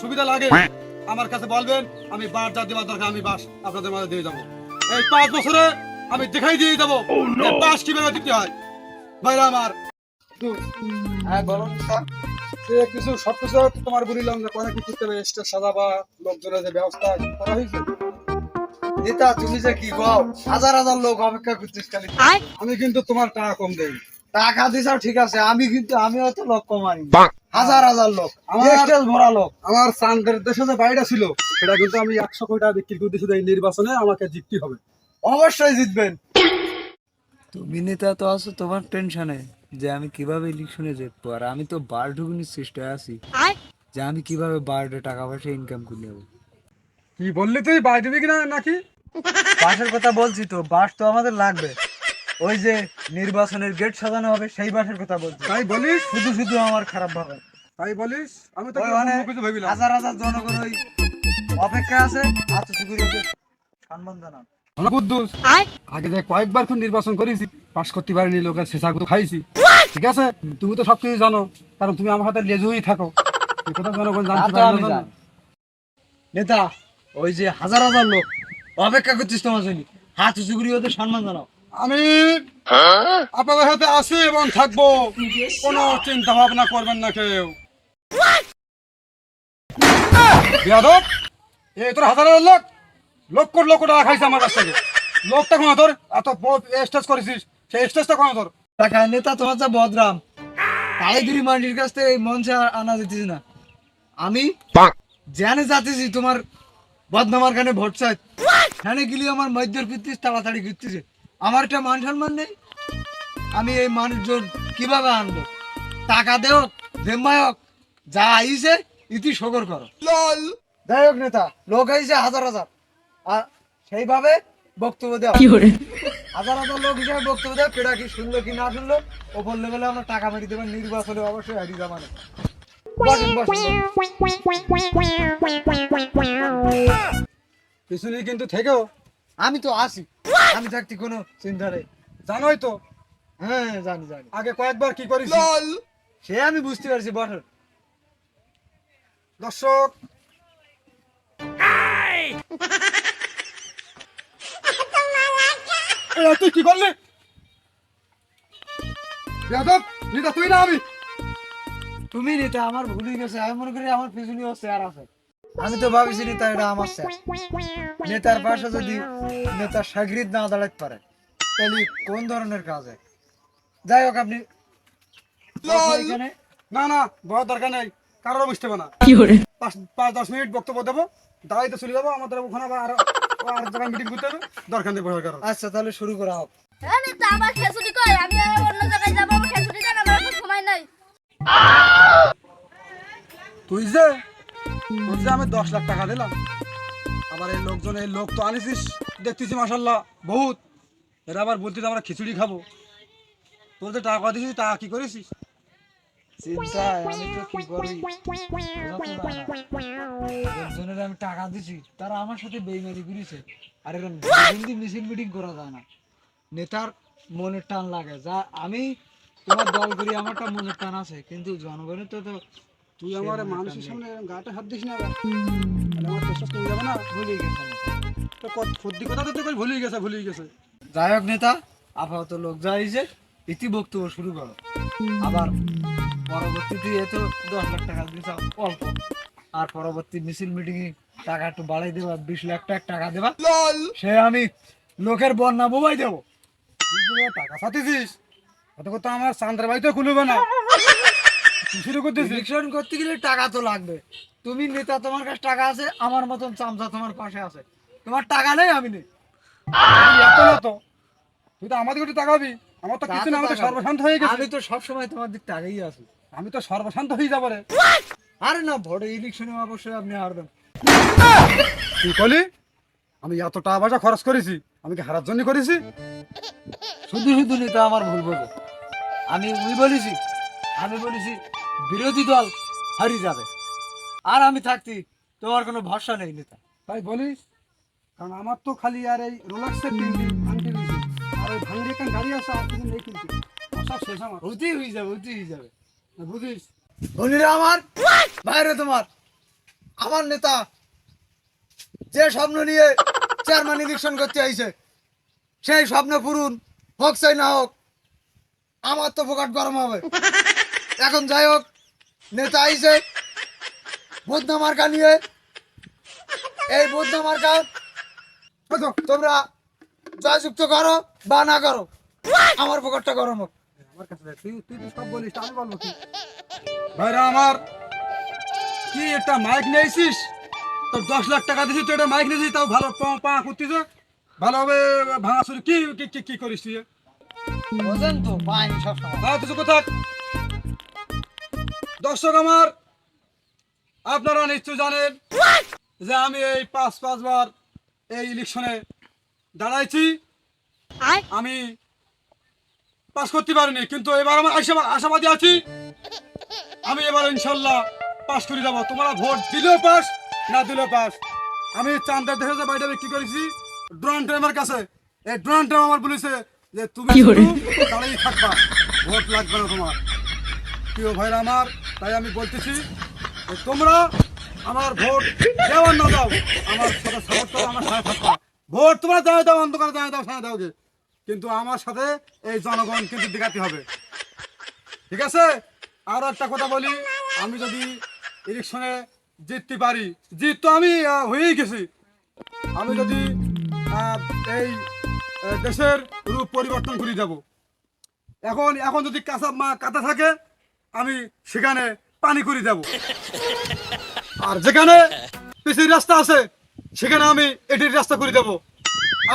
সুবিধা লাগে আমার কাছে বলবেন, আমি বাস যা দেওয়ার দরকার আমি বাস আপনাদের মাঝে দিয়ে যাবো। এই 5 বছরে আমি দেখাই দিয়ে যাবো যে বাস কিভাবে দিতে হয়। ভাইরা আমার হ্যাঁ বলুন স্যার। কিছু সবকিছু তোমার বলিলাম যে কোন কি করতে হবে, স্টেজ সাজাবা, লোকজনের যে ব্যবস্থা করা হয়েছে। নেতা তুমি যে কি কও, হাজার হাজার লোক অপেক্ষা করছিস খালি। আমি কিন্তু তোমার টাকা কম দেই। টাকা দিছাও ঠিক আছে, আমিও তো লোক কমাই। হাজার হাজার লোক, আমার- স্টেজ ভরা লোক। আমার চান্দের দেশে যে বাড়িটা ছিল সেটা কিন্তু আমি 100 কোটি টাকা বিক্রি করে দিয়েছি। এই নির্বাচনে আমাকে জিততে হবে। অবশ্যই জিতবেন। তুমি নেতা তো আছো তোমার টেনশনে যে আমি কিভাবে ইলেকশনে জিতবো, আর আমি তো বার ঢুকুনির চেষ্টায় আছি যে আমি কিভাবে বারোটা টাকা পয়সা ইনকাম করে নেবো। কি বললি তুই, বাড়ি দিবি কিনা নাকি? বাসের কথা বলছি তো, বাস তো আমাদের লাগবে। ওই যে নির্বাচনের গেট সাজানো হবে সেই বাসের কথা বলছি। তাই বলিস? শুধু শুধু আমার খারাপ ভাবে তাই বলিস? আমি তো ওই মানে কিছু ভাবিলাম। হাজার হাজার জনগণ ওই অপেক্ষা আছে, আত্মসুগুরিকে সম্মান জানান। কুদ্দুস, আগে যে কয়েকবার খুন নির্বাচন করেছি, পাশ করতে পারিনি, লোকের শেষাগুলো খাইছি। ঠিক আছে, তুমি তো সবকিছু জানো, কারণ তুমি আমার সাথে লেজুই থাকো। এই কথা জনগণ তা জানতে তো পারে আমি না। জানি। নেতা, ওই যে হাজার হাজার লোক অপেক্ষা করছিস তোমার জন্য, হাত উঁচু করে ওদের সম্মান জানাও। আমি আপনাদের সাথে আছি এবং থাকবো, কোনো চিন্তা ভাবনা করবেন না কেউ। বিয়াদব, এই তোর হাজার হাজার লোক লক্ষ টাকা খাইছে আমার কাছ থেকে। লোকটা কোনো তোর এত স্টেজ করেছিস, সেই স্টেজটা কোনো তোর? টাকা নেতা তোমার যা বদরাম, কালীগুড়ি মান্ডির কাছ থেকে এই মঞ্চে আনা যেতিস না। আমি জানে যাতেছি তোমার বদনামার কানে ভোট চাই, খানে গেলি আমার মধ্যের ফিরতিস তাড়াতাড়ি ফিরতেছে। আমার একটা মান সম্মান নেই। আমি এই মানুষজন কিভাবে আনবো? টাকা দেও জেম্মায় হোক, যা আইছে ইতি শকর করো। যাই হোক নেতা, লোক আইছে হাজার হাজার, আর সেইভাবে বক্তব্য দেওয়া। হাজার হাজার লোক হিসাবে বক্তব্য দেয়, কেটা কি শুনলো কি না শুনলো, ওপর লেভেলে আমরা টাকা মারি দেবেন, নির্বাচনে অবশ্যই হারিয়ে যাবেন। বসেন বসেন। পিছনে কিন্তু থেকেও আমি তো আসি, আমি থাকতে কোনো চিন্তা নেই। জানোই তো হ্যাঁ জানি জানি, আগে কয়েকবার কি করেছি। সে আমি বুঝতে পারছি। বসেন। দর্শক, এই তুই কি করলি? বিয়াদব, নিতা তুই না আমি? তুমি নেতা, আমার ভুল হয়ে গেছে। আমি মনে করি আমার পিছনেও চেয়ার আছে। আমি তো ভাবিছি নেতা এটা আমার চেয়ার। নেতার পাশে যদি নেতার সাগরিদ না দাঁড়াতে পারে তাহলে কোন ধরনের কাজে? যাই হোক, আপনি এখানে না না, বড় দরকার নেই, কারোর বুঝতে হবে না। 5-10 মিনিট বক্তব্য দেবো, দাঁড়াইতে চলে যাবো। আমাদের ওখানে আবার আর জায়গায় মিটিং করতে হবে, দরকার নেই বসার কারণ। আচ্ছা তাহলে শুরু করা হোক। আমি তো আমার খেসুটি কই, আমি আর অন্য জায়গায় যাবো, আমার খেসুটি দেন, আমার এখন সময় নাই। তুই যে তোর যে আমি 10 লাখ টাকা দিলাম, আবার এই লোকজন, এই লোক তো আনিছিস দেখতেছি মাশাল্লাহ বহুত, এরা আবার বলতে আমরা খিচুড়ি খাবো। তোর যে টাকা দিয়েছিস, টাকা কি করেছিস? চিন্তায় আমি তো কি করি লোকজনের আমি টাকা দিছি, তারা আমার সাথে বেইমানি করেছে। আর এরকম মিছিল মিটিং করা যায় না। নেতার মনের টান লাগে, যা আমি তোমার দল করি, আমারটা মনের টান আছে, কিন্তু জনগণের তো তুই আমার মানুষের সামনে গাটা হাত দিস না, তাহলে আমার বিশ্বাস কমে যাবে না। ভুলে গেছে নেতা। তো সত্যি কথা তো তোকে ভুলেই গেছে। যাই হোক নেতা, আপাতত লোক যাইছে, ইতি বক্তব্য শুরু করো। আবার পরবর্তীতে এত 10 লাখ টাকা দিতে অল্প, আর পরবর্তী মিছিল মিটিং এ টাকা একটু বাড়াই দেবা, 20 লাখ টাকা দেবা, সে আমি লোকের বন্যা বোবাই দেবো। তুই যে টাকা চাতিছিস, অত কথা আমার চান্দ্রের বাড়িতে খুলবে না। তুই শুরু করতেছিস। ইলেকশন করতে গেলে টাকা তো লাগবে। তুমি নেতা, তোমার কাছে টাকা আছে, আমার মতন চামচা তোমার পাশে আছে। তোমার টাকা নেই, আমি নেই। তুই এত না তো, তুই তো আমাদের একটু টাকাবি। আমার তো কিছু না, আমি তো সর্বশান্ত হয়ে গেছি। আমি তো সবসময় তোমার দিক টাকাই আছি। আমি তো সর্বশান্ত হয়ে যাবো রে। আরে না, ভোটে ইলেকশনে অবশ্যই আপনি হারবেন। তুই বলি আমি এত টাকা পয়সা খরচ করেছি, আমি কি হারার জন্য করেছি? শুধু শুধু নেতা আমার ভুল বোঝে। আমি বলেছি বিরোধী দল হারিয়ে যাবে, আর আমি থাকতি তোমার কোনো ভরসা নেই নেতা। তাই বলিস? কারণ আমার তো খালি আর এই রোলাক্সের তিনটি আংটি রয়েছে, আর ওই ভাঙড়ি একটা গাড়ি আছে, আর কিছু নেই কিন্তু। সব শেষ আমার। হতেই হয়ে যাবে। বুঝিস? ধনীরা আমার, বাইরে তোমার। আমার নেতা যে স্বপ্ন নিয়ে চেয়ারম্যান ইলেকশন করতে আইছে সেই স্বপ্ন পূরণ হোক চাই না হোক আমার তো ফোকাট গরম হবে। এখন যাই হোক, নেতা আইছে বদনা মার্কা নিয়ে, এই বদনা মার্কা তোমরা জয়যুক্ত করো বা না করো, আমার ফোকাটটা গরম হোক। আমার কাছে দে। তুই তুই তো সব বলিস, আমি বলবো কি? ভাইরা আমার, কি একটা মাইক নিয়েছিস? তোর 10 লাখ টাকা দিছিস, তুই একটা মাইক নিয়েছিস, তাও ভালো পা করতিস, ভালোভাবে ভাঙাচুরি কি কি কি কি করিস তুই? বোঝেন তো পাইনি সবসময়। তাও কিছু কথা। দর্শক আমার, আপনারা নিশ্চয় জানেন যে আমি এই পাঁচবার এই ইলেকশনে দাঁড়াইছি। আমি পাস করতে পারিনি, কিন্তু এবার আমার আশাবাদী আছি আমি এবার ইনশাল্লাহ পাস করে যাবো। তোমরা ভোট দিলেও পাস, না দিলেও পাস। আমি চান্দার দেখে যে বাড়িটা বিক্রি করেছি ড্রোন আমার কাছে, এই ড্রোনটা আমার বলেছে যে তুমি দাঁড়িয়ে থাকবা, ভোট লাগবে না তোমার। প্রিয় ভাইরা আমার, তাই আমি বলতেছি যে তোমরা আমার ভোট দেওয়ার না দাও, আমার সাথে সাপোর্ট করো, আমার সাথে থাকবা। ভোট তোমরা যাই দাও, অন্ধকারে যাই দাও, সাথে দাও গে, কিন্তু আমার সাথে এই জনগণ কিন্তু দেখাতে হবে, ঠিক আছে? আরো একটা কথা বলি, আমি যদি ইলেকশনে জিততে পারি, জিত তো আমি হয়েই গেছি, আমি যদি এই দেশের রূপ পরিবর্তন করে যাব। এখন এখন যদি কাঁচা থাকে, আমি সেখানে পানি করে দেব, আর যেখানে পিসির রাস্তা আছে সেখানে আমি এটির রাস্তা করে দেব।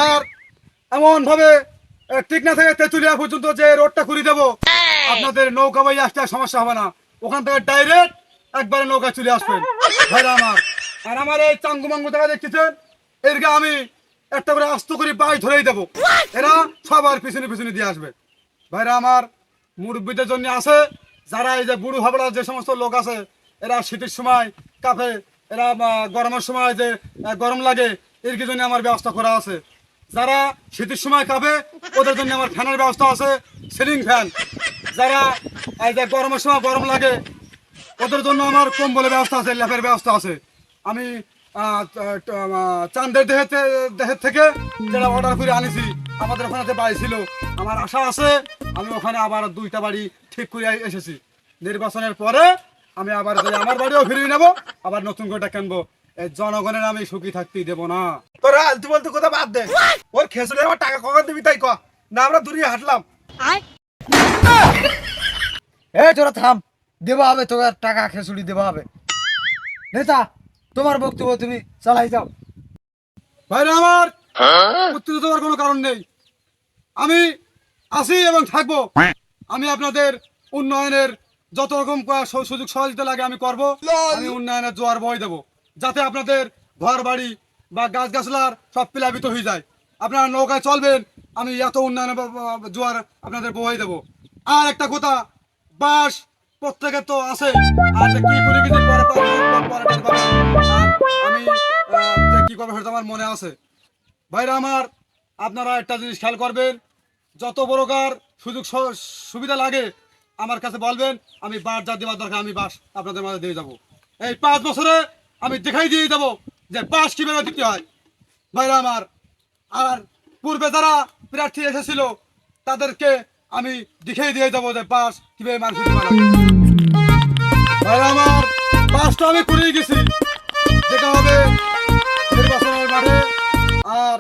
আর এমন ভাবে ঠিক না থাকে তেঁতুলিয়া পর্যন্ত যে রোডটা করে দেব, আপনাদের নৌকা বাই আসতে আর সমস্যা হবে না, ওখান থেকে ডাইরেক্ট একবারে নৌকা চলে আসবেন ভাইরা আমার। আর আমার এই চাঙ্গু মাঙ্গু দেখা দেখতেছেন, এরকে আমি একটা করে আস্ত করে বাই ধরেই দেবো, এরা সবার পিছনে পিছনে দিয়ে আসবে ভাইরা আমার। মুরব্বীদের জন্য আছে, যারা এই যে বুড়ো হাবড়া যে সমস্ত লোক আছে, এরা শীতের সময় কাঁপে, এরা গরমের সময় যে গরম লাগে, এর কি জন্য আমার ব্যবস্থা করা আছে। যারা শীতের সময় কাঁপে ওদের জন্য আমার ফ্যানের ব্যবস্থা আছে, সিলিং ফ্যান। যারা এই যে গরমের সময় গরম লাগে ওদের জন্য আমার কম্বলের ব্যবস্থা আছে, ল্যাপের ব্যবস্থা আছে। আমি চান্দের দেহের থেকে যেটা অর্ডার করে আনিছি, আমাদের ওখানে বাড়ি ছিল, আমার আশা আছে আমি ওখানে আবার 2টা বাড়ি ঠিক করে এসেছি। নির্বাচনের পরে আমি আবার আমার বাড়িও ফিরিয়ে নেবো, আবার নতুন করে কিনবো। এই জনগণের আমি সুখী থাকতেই দেবো না। তোরা আলতু বলতে কথা বাদ দে, ওর খেসুড়ে আমার টাকা কখন দিবি তাই ক না, আমরা দূরে হাঁটলাম। এই তোরা থাম, দেওয়া হবে তোকে টাকা, খেসুড়ি দেওয়া হবে। নেতা, তোমার বক্তব্য তুমি চালাই যাও। ভাইরা আমার, উত্তেজিত হওয়ার কোনো কারণ নেই, আমি আছি এবং থাকবো। আমি আপনাদের উন্নয়নের যত রকম সুযোগ সহযোগিতা লাগে আমি করব। আমি উন্নয়নের জোয়ার বই দেবো, যাতে আপনাদের ঘর বাড়ি বা গাছগাছলার সব প্লাবিত হয়ে যায়। আপনারা নৌকায় চলবেন, আমি এত উন্নয়নের জোয়ার আপনাদের বই দেবো। আর একটা কথা, বাস প্রত্যেকের তো আছে, আর যে কি করে কিছু পরে আমি যে কি করবো সেটা আমার মনে আছে। ভাইরা আমার, আপনারা একটা জিনিস খেয়াল করবেন, যত প্রকার সুযোগ সুবিধা লাগে আমার কাছে বলবেন, আমি বাস যা দেওয়ার দরকার আমি বাস আপনাদের মাঝে দিয়ে যাবো। এই 5 বছরে আমি দেখাই দিয়ে যাবো যে বাস কিভাবে দিতে হয় ভাইরা আমার। আর পূর্বে যারা প্রার্থী এসেছিল তাদেরকে আমি দেখাই দিয়ে যাবো যে বাস কিভাবে মানুষ দিতে পারে ভাইরা আমার। বাসটা আমি করেই গেছি, যেটা হবে নির্বাচনের মাঠে। আর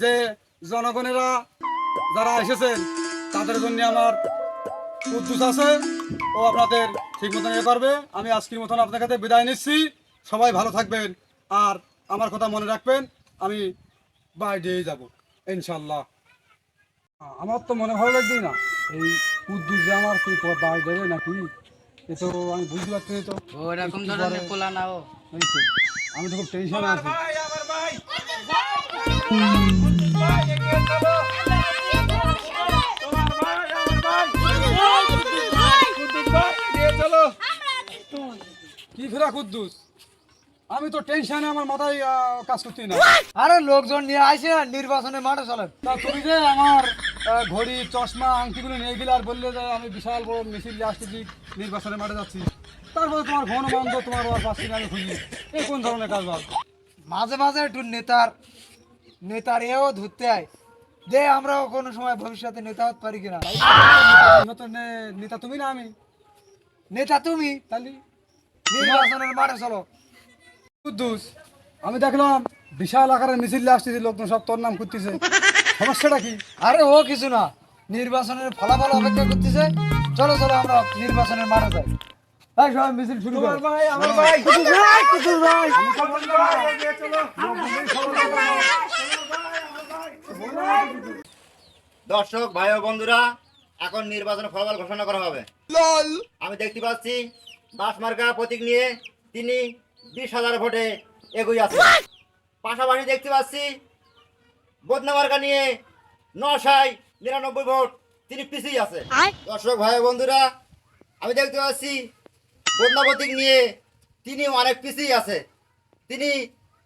যে জনগণেরা যারা এসেছেন তাদের জন্য আমার উদ্দেশ্য আছে, ও আপনাদের ঠিক মতন ইয়ে করবে। আমি আজকের মতন আপনার কাছে বিদায় নিচ্ছি, সবাই ভালো থাকবেন, আর আমার কথা মনে রাখবেন, আমি বাইরে যাব ইনশাল্লাহ। আমার তো মনে ভালো লাগবে না, এই উদ্দেশ্য যে আমার কি বাইরে দেবে নাকি, এ তো আমি বুঝতে পারছি তো ওরকম ধরনের পোলা না ও। আমি তো খুব টেনশনে আছি। কি ফেরা কুদ্দুস, আমি তো টেনশনে আমার মাথায় কাজ করতে না। আরে লোকজন নিয়ে আইসে নির্বাচনের মাঠে চলেন। তা তুমি যে আমার ঘড়ি চশমা আংটিগুলো নিয়ে গেলে আর বললে যে আমি বিশাল বড় মিছিল নিয়ে আসতেছি, নির্বাচনের মাঠে যাচ্ছি, তারপরে তোমার ফোন বন্ধ, তোমার ওর পাচ্ছি না আমি খুঁজি। এই কোন ধরনের কাজ বাদ? মাঝে মাঝে একটু নেতার এও ধরতে হয় যে আমরাও কোনো সময় ভবিষ্যতে নেতা হতে পারি কিনা। নতুন নেতা তুমি না আমি? নেতা তুমি, তাহলে নির্বাচনের মাঠে চলো। কুদ্দুস, আমি দেখলাম বিশাল আকারের মিছিল আসতেছে, লোকজন সব তোর নাম করতেছে, সমস্যাটা কি? আরে ও কিছু না, নির্বাচনের ফলাফল অপেক্ষা করতেছে। চলো চলো আমরা নির্বাচনের মাঠে যাই। এই সবাই মিছিল শুরু করো। ভাই, আমার ভাই, কুদ্দুস ভাই, কুদ্দুস ভাই। দর্শক ভাই ও বন্ধুরা, এখন নির্বাচনের ফলাফল ঘোষণা করা হবে। আমি দেখতে পাচ্ছি বাসমার্কা প্রতীক নিয়ে তিনি 20,000 ভোটে এগিয়ে আছেন। পাশাপাশি দেখতে পাচ্ছি বদনা মার্কা নিয়ে 999 ভোট তিনি পিছিয়ে আছে। দর্শক ভাই ও বন্ধুরা, আমি দেখতে পাচ্ছি বদনা প্রতীক নিয়ে তিনি অনেক পিছিয়ে আছে। তিনি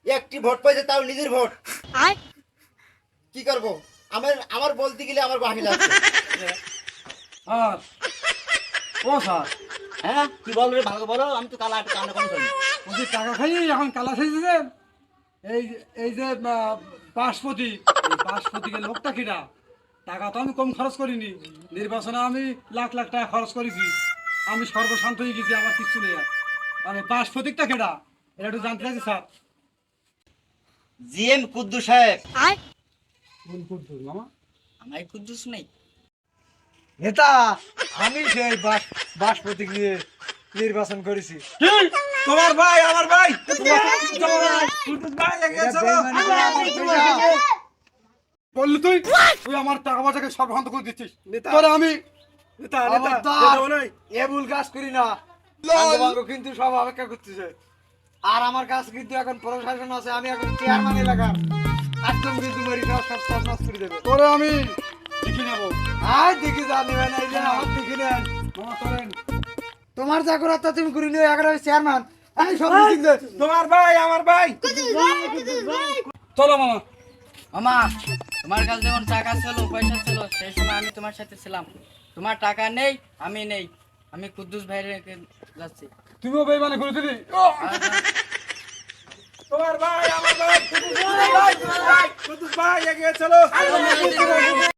একটি ভোট পেয়েছে, তাও নিজের ভোট। কি করব? আমার বলতে গেলে আমার বাহি লাগছে। আর ও স্যার, হ্যাঁ, কি বলবে ভালো বলো, আমি তো কালা কান্না কম শুনি। বলছি টাকা খাই এখন কালা খাইছে। এই যে বাসপতি, এই বাসপতিকে লোকটা কিনা, টাকা তো আমি কম খরচ করিনি। নির্বাচনে আমি লাখ লাখ টাকা খরচ করেছি। আমি সর্বশান্ত হয়ে গেছি, আমার কিচ্ছু নেই। মানে বাসপতিকটা কেটা, এটা একটু জানতে চাইছি স্যার। জিএম কুদ্দুস সাহেব। কোন কুদ্দুস মামা? আমার কুদ্দুস নেই। নেতা আমি সেই বাস প্রতীক নিয়ে নির্বাচন করেছি। তোমার ভাই, আমার ভাই, কুদ্দুস ভাই এগিয়ে এটা চলো। বেইমানি করা আমার পয়সা। বললি তুই তুই আমার টাকা পয়সাকে সর্বশান্ত করে দিচ্ছিস। তোরে আমি খবরদার, এ ভুল কাজ করি না। আঙ্গবাঙ্গ কিন্তু সব অপেক্ষা করতেছে। আর আমার কাছে কিন্তু এখন প্রশাসন আছে, আমি এখন চেয়ারম্যান এলাকার। একদম কিন্তু মেরি সব সব করে দেবে। তোরে আমি দেখি নেবো। আয় দেখি যা নেবেন, এই যে আমার দেখি নেন। মামা চলেন। তোমার যা করার তা তুমি করে নিও, এখন আমি চেয়ারম্যান। এই সব মিটিং দে। তোমার ভাই, আমার ভাই, চলো মামা। মামা, তোমার কাছে যখন টাকা ছিল, পয়সা ছিল, সেই সময় আমি তোমার সাথে ছিলাম। তোমার টাকা নেই, আমি নেই, আমি কুদ্দুস ভাইয়ের রেখে যাচ্ছি। তুমিও বেইমানি করে দিলি। আর যা- তোমার ভাই, আমার ভাই, কুদ্দুস ভাই, কুদ্দুস ভাই এগিয়ে চলো।